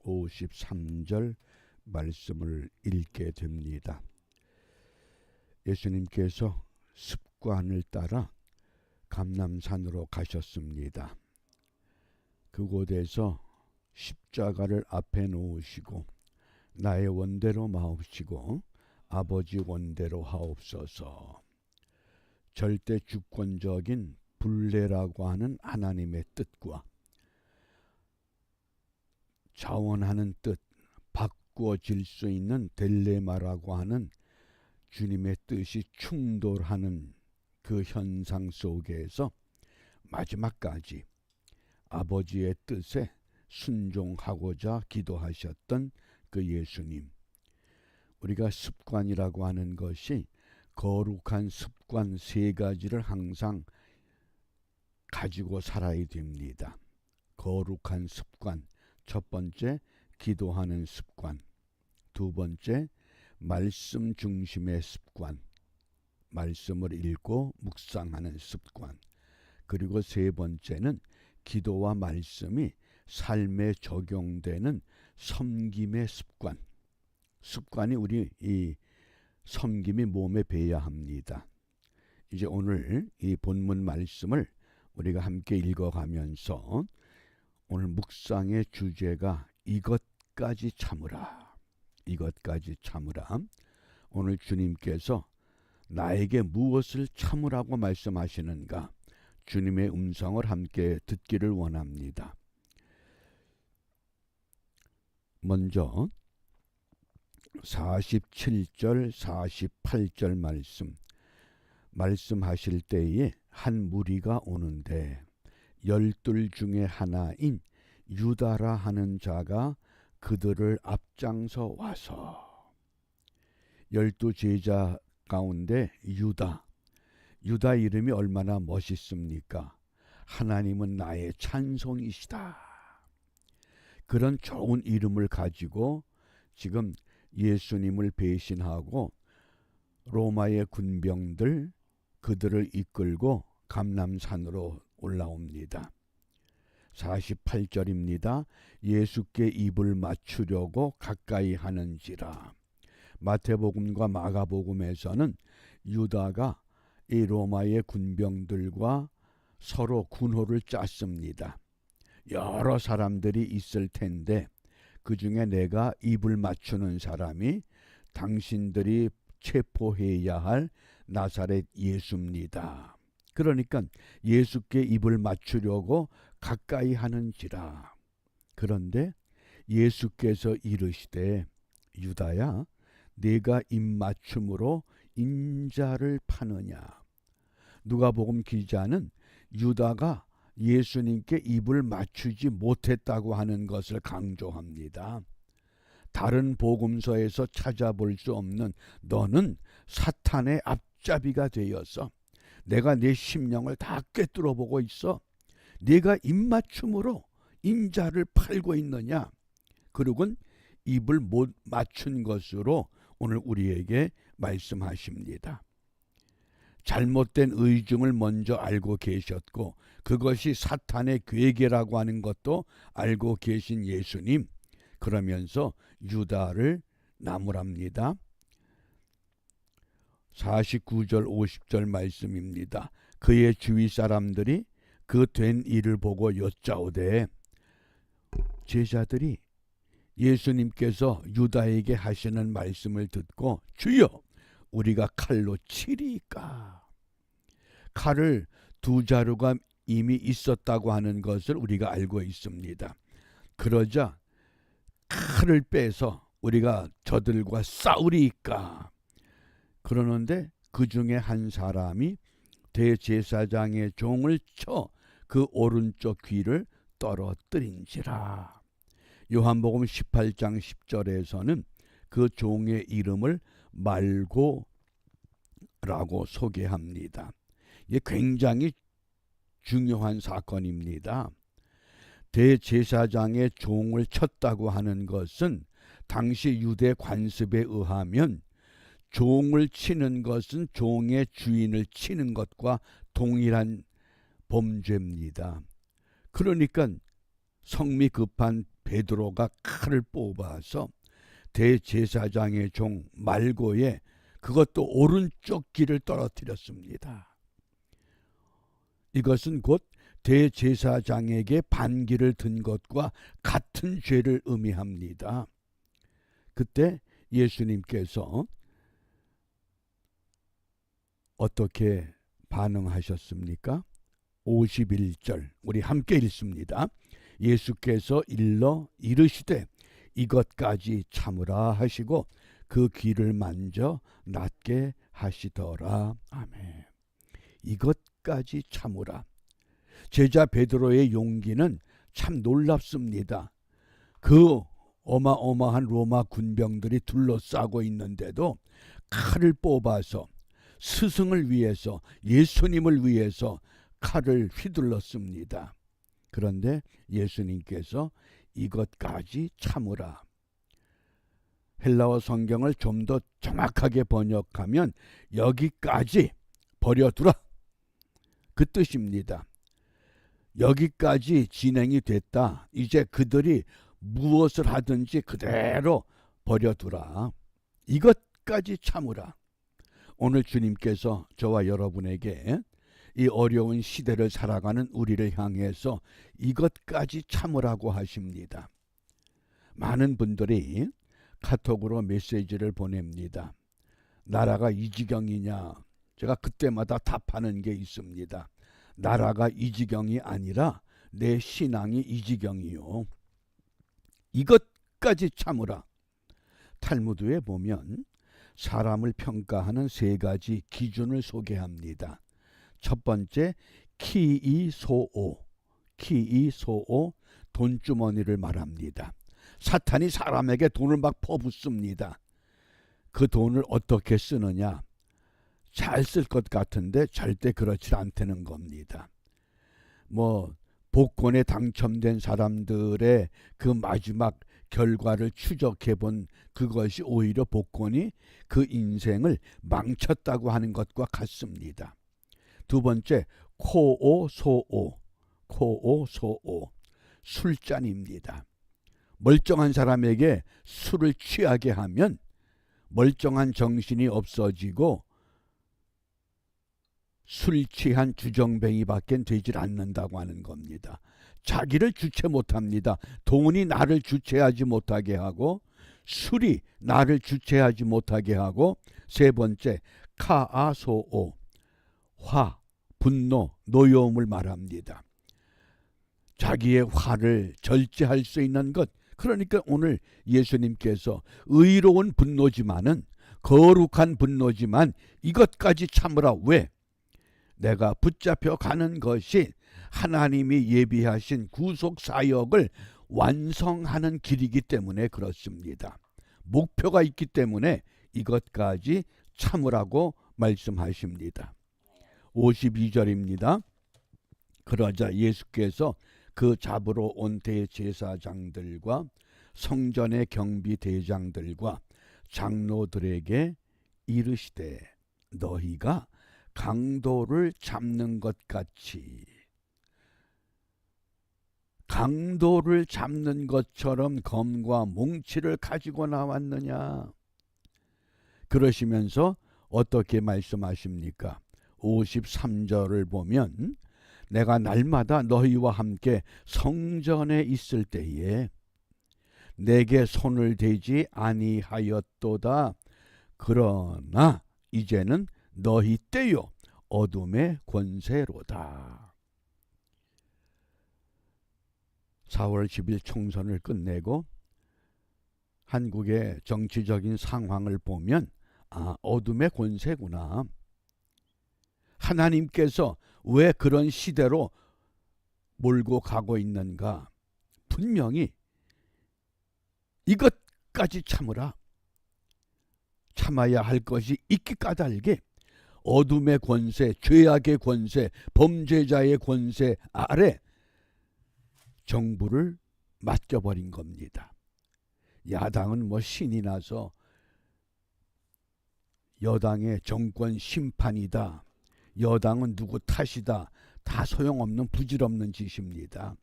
53절 말씀을 읽게 됩니다. 예수님께서 습관을 따라 감람산으로 가셨습니다. 그곳에서 십자가를 앞에 놓으시고 나의 원대로 마옵시고 아버지 원대로 하옵소서. 절대 주권적인 분례라고 하는 하나님의 뜻과 자원하는 뜻, 바꾸어질 수 있는 딜레마라고 하는 주님의 뜻이 충돌하는 그 현상 속에서 마지막까지 아버지의 뜻에 순종하고자 기도하셨던 그 예수님. 우리가 습관이라고 하는 것이 거룩한 습관 3가지를 항상 가지고 살아야 됩니다. 거룩한 습관. 첫 번째, 기도하는 습관. 두 번째, 말씀 중심의 습관. 말씀을 읽고 묵상하는 습관. 그리고 세 번째는 기도와 말씀이 삶에 적용되는 섬김의 습관. 습관이 우리 이 섬김이 몸에 배야 합니다. 이제 오늘 이 본문 말씀을 우리가 함께 읽어가면서 오늘 묵상의 주제가 이것까지 참으라. 이것까지 참으라. 오늘 주님께서 나에게 무엇을 참으라고 말씀하시는가? 주님의 음성을 함께 듣기를 원합니다. 먼저 47절 48절 말씀하실 때에 한 무리가 오는데 12 중에 하나인 유다라 하는 자가 그들을 앞장서 와서 12 제자 가운데 유다 이름이 얼마나 멋있습니까? 하나님은 나의 찬송이시다. 그런 좋은 이름을 가지고 지금 예수님을 배신하고 로마의 군병들 그들을 이끌고 감람산으로 올라옵니다. 48절입니다. 예수께 입을 맞추려고 가까이 하는지라. 마태복음과 마가복음에서는 유다가 이 로마의 군병들과 서로 군호를 짰습니다. 여러 사람들이 있을 텐데 그 중에 내가 입을 맞추는 사람이 당신들이 체포해야 할 나사렛 예수입니다. 그러니까 예수께 입을 맞추려고 가까이 하는지라. 그런데 예수께서 이르시되 유다야 네가 입맞춤으로 인자를 파느냐. 누가복음 기자는 유다가 예수님께 입을 맞추지 못했다고 하는 것을 강조합니다. 다른 복음서에서 찾아볼 수 없는 너는 사탄의 앞잡이가 되어서 내가 내 심령을 다 꿰뚫어 보고 있어. 네가 입맞춤으로 인자를 팔고 있느냐. 그러곤 입을 못 맞춘 것으로 오늘 우리에게 말씀하십니다. 잘못된 의중을 먼저 알고 계셨고 그것이 사탄의 괴계라고 하는 것도 알고 계신 예수님. 그러면서 유다를 나무랍니다. 49절 50절 말씀입니다. 그의 주위 사람들이 그 된 일을 보고 여짜오되 제자들이 예수님께서 유다에게 하시는 말씀을 듣고 주여 우리가 칼로 치리까. 칼을 2자루가 이미 있었다고 하는 것을 우리가 알고 있습니다. 그러자 칼을 빼서 우리가 저들과 싸우리까. 그러는데 그 중에 한 사람이 대제사장의 종을 쳐 그 오른쪽 귀를 떨어뜨린지라. 요한복음 18장 10절에서는 그 종의 이름을 말고라고 소개합니다. 이게 굉장히 중요한 사건입니다. 대제사장의 종을 쳤다고 하는 것은 당시 유대 관습에 의하면 종을 치는 것은 종의 주인을 치는 것과 동일한 범죄입니다. 그러니까 성미 급한 베드로가 칼을 뽑아서 대제사장의 종 말고의 그것도 오른쪽 귀를 떨어뜨렸습니다. 이것은 곧 대제사장에게 반기를 든 것과 같은 죄를 의미합니다. 그때 예수님께서 어떻게 반응하셨습니까? 51절 우리 함께 읽습니다. 예수께서 일러 이르시되 이것까지 참으라 하시고 그 귀를 만져 낫게 하시더라. 아멘. 이것까지 참으라. 제자 베드로의 용기는 참 놀랍습니다. 그 어마어마한 로마 군병들이 둘러싸고 있는데도 칼을 뽑아서 스승을 위해서, 예수님을 위해서 칼을 휘둘렀습니다. 그런데 예수님께서 이것까지 참으라. 헬라어 성경을 좀 더 정확하게 번역하면 여기까지 버려두라, 그 뜻입니다. 여기까지 진행이 됐다. 이제 그들이 무엇을 하든지 그대로 버려두라. 이것까지 참으라. 오늘 주님께서 저와 여러분에게 이 어려운 시대를 살아가는 우리를 향해서 이것까지 참으라고 하십니다. 많은 분들이 카톡으로 메시지를 보냅니다. 나라가 이 지경이냐? 제가 그때마다 답하는 게 있습니다. 나라가 이 지경이 아니라 내 신앙이 이 지경이요. 이것까지 참으라. 탈무드에 보면 사람을 평가하는 세 가지 기준을 소개합니다. 첫 번째, 키이소오. 키이소오, 돈주머니를 말합니다. 사탄이 사람에게 돈을 막 퍼붓습니다. 그 돈을 어떻게 쓰느냐? 잘 쓸 것 같은데 절대 그렇지 않다는 겁니다. 복권에 당첨된 사람들의 그 마지막 결과를 추적해 본 그것이 오히려 복권이 그 인생을 망쳤다고 하는 것과 같습니다. 두 번째, 코오소오. 코오소오, 술잔입니다. 멀쩡한 사람에게 술을 취하게 하면 멀쩡한 정신이 없어지고 술 취한 주정뱅이밖에 되질 않는다고 하는 겁니다. 자기를 주체 못합니다. 돈이 나를 주체하지 못하게 하고 술이 나를 주체하지 못하게 하고 세 번째, 카아소오. 화, 분노, 노여움을 말합니다. 자기의 화를 절제할 수 있는 것. 그러니까 오늘 예수님께서 의로운 분노지만은, 거룩한 분노지만 이것까지 참으라. 왜? 내가 붙잡혀 가는 것이 하나님이 예비하신 구속 사역을 완성하는 길이기 때문에 그렇습니다. 목표가 있기 때문에 이것까지 참으라고 말씀하십니다. 52절입니다. 그러자 예수께서 그 잡으러 온 대제사장들과 성전의 경비대장들과 장로들에게 이르시되 너희가 강도를 잡는 것 같이, 강도를 잡는 것처럼 검과 몽치를 가지고 나왔느냐? 그러시면서 어떻게 말씀하십니까? 53절을 보면 내가 날마다 너희와 함께 성전에 있을 때에 내게 손을 대지 아니하였도다. 그러나 이제는 너희 때요 어둠의 권세로다. 4월 10일 총선을 끝내고 한국의 정치적인 상황을 보면 어둠의 권세구나. 하나님께서 왜 그런 시대로 몰고 가고 있는가? 분명히 이것까지 참으라. 참아야 할 것이 있기 까닭에 어둠의 권세, 죄악의 권세, 범죄자의 권세 아래 정부를 맡겨버린 겁니다. 야당은 신이 나서 여당의 정권 심판이다, 여당은 누구 탓이다, 다 소용없는 부질없는 짓입니다.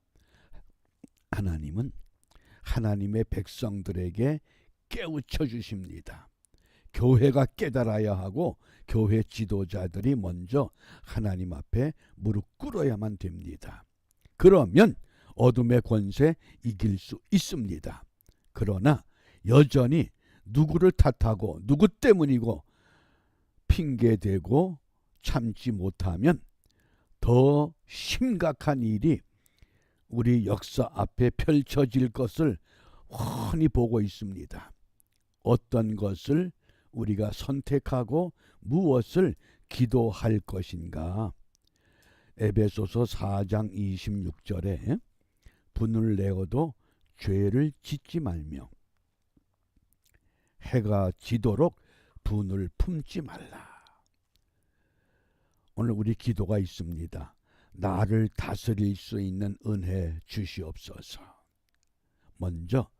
하나님은 하나님의 백성들에게 깨우쳐 주십니다. 교회가 깨달아야 하고 교회 지도자들이 먼저 하나님 앞에 무릎 꿇어야만 됩니다. 그러면 어둠의 권세 이길 수 있습니다. 그러나 여전히 누구를 탓하고 누구 때문이고 핑계대고 참지 못하면 더 심각한 일이 우리 역사 앞에 펼쳐질 것을 훤히 보고 있습니다. 어떤 것을 우리가 선택하고 무엇을 기도할 것인가. 에베소서 4장 26절에 분을 내어도 죄를 짓지 말며 해가 지도록 분을 품지 말라. 오늘 우리 기도가 있습니다. 나를 다스릴 수 있는 은혜 주시옵소서. 먼저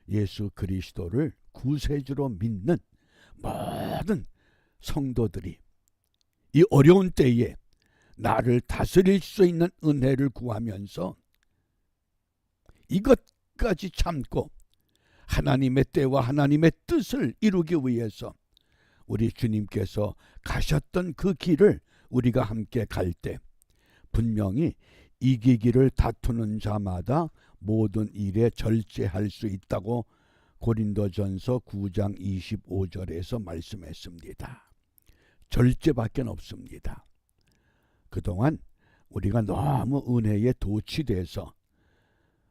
예수 그리스도를 구세주로 믿는 모든 성도들이 이 어려운 때에 나를 다스릴 수 있는 은혜를 구하면서 이것까지 참고 하나님의 때와 하나님의 뜻을 이루기 위해서 우리 주님께서 가셨던 그 길을 우리가 함께 갈 때 분명히 이기기를 다투는 자마다 모든 일에 절제할 수 있다고 고린도전서 9장 25절에서 말씀했습니다. 절제밖에 없습니다. 그동안 우리가 너무 은혜에 도취돼서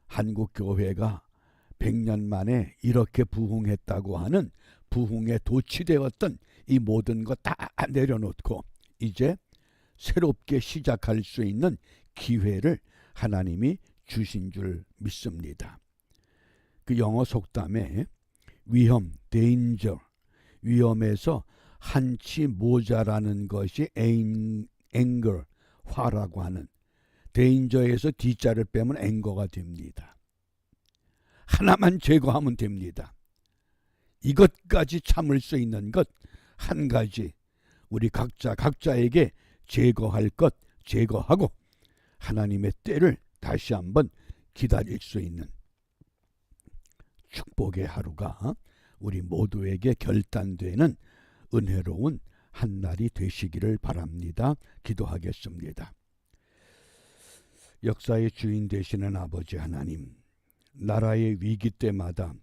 한국교회가 100년 만에 이렇게 부흥했다고 하는 부흥에 도취되었던 이 모든 것 다 내려놓고 이제 새롭게 시작할 수 있는 기회를 하나님이 주신 줄 믿습니다. 그 영어 속담에 위험, danger, 위험에서 한치 모자라는 것이 anger, 화라고 하는 danger에서 D자를 빼면 anger가 됩니다. 하나만 제거하면 됩니다. 이것까지 참을 수 있는 것 한 가지 우리 각자에게 제거할 것 제거하고 하나님의 때를 다시 한번 기다릴 수 있는 축복의 하루가 우리 모두에게 결단되는 은혜로운 한 날이 되시기를 바랍니다. 기도하겠습니다. 역사의 주인 되시는 아버지 하나님, 나라의 위기 때마다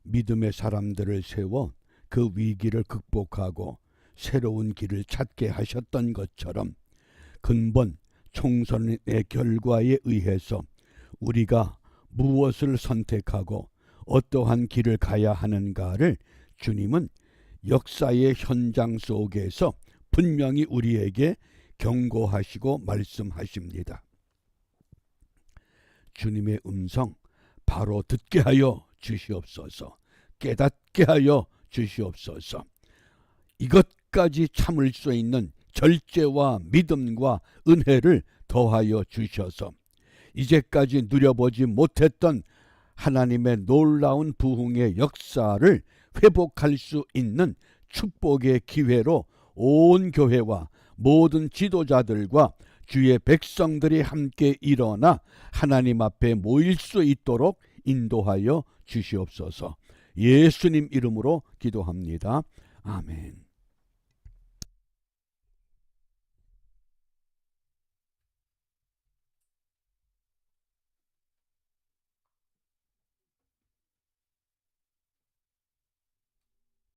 믿음의 사람들을 세워 그 위기를 극복하고 새로운 길을 찾게 하셨던 것처럼 근본 총선의 결과에 의해서 우리가 무엇을 선택하고 어떠한 길을 가야 하는가를 주님은 역사의 현장 속에서 분명히 우리에게 경고하시고 말씀하십니다. 주님의 음성 바로 듣게 하여 주시옵소서. 깨닫게 하여 주시옵소서. 이것까지 참을 수 있는 절제와 믿음과 은혜를 더하여 주셔서 이제까지 누려보지 못했던 하나님의 놀라운 부흥의 역사를 회복할 수 있는 축복의 기회로 온 교회와 모든 지도자들과 주의 백성들이 함께 일어나 하나님 앞에 모일 수 있도록 인도하여 주시옵소서. 예수님 이름으로 기도합니다. 아멘.